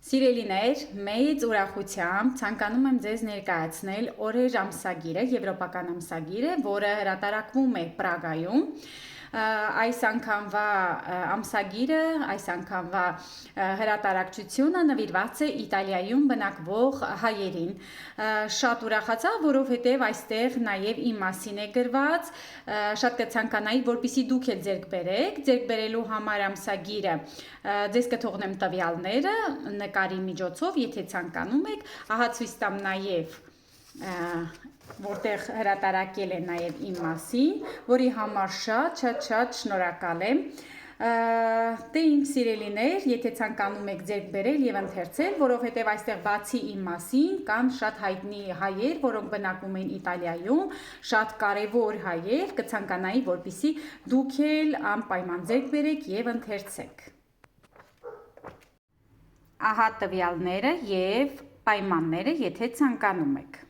Սիրելիներ, մեծ ուրախությամբ ցանկանում եմ ձեզ ներկայացնել օրեր ամսագիրը, եվրոպական ամսագիրը, որը հրատարակվում է Պրագայում։ Այս անգամվա ամսագիրը, այս անգամվա հրատարակչությունը նվիրված է Իտալիայում բնակվող հայերին։ Շատ ուրախացա, որովհետև այստեղ նաև իմ մասին է գրված, շատ կցանկանայի, որպեսզի դուք էլ ձեռք բերելու համար ամսագիրը ձեզ կթողնեմ տվյալները նկարի միջոցով, եթե ցանկանում եք, ահա ցույց տամ նաև որտեղ հրատարակել է նաև իմ մասին, որի համար շատ շնորհակալ եմ։ Դե իմ սիրելիներ, եթե ցանկանում եք ձեռք բերել եւ ընթերցել, որովհետեւ այստեղ բացի իմ մասին կան շատ հայտնի հայեր, որոնք բնակվում են Իտալիայում, շատ կարևոր հայեր, կցանկանայի, որպեսզի դուք էլ անպայման ձեռք բերեք եւ ընթերցեք։ Ահա տվյալները եւ պայմանները, եթե ցանկանում եք։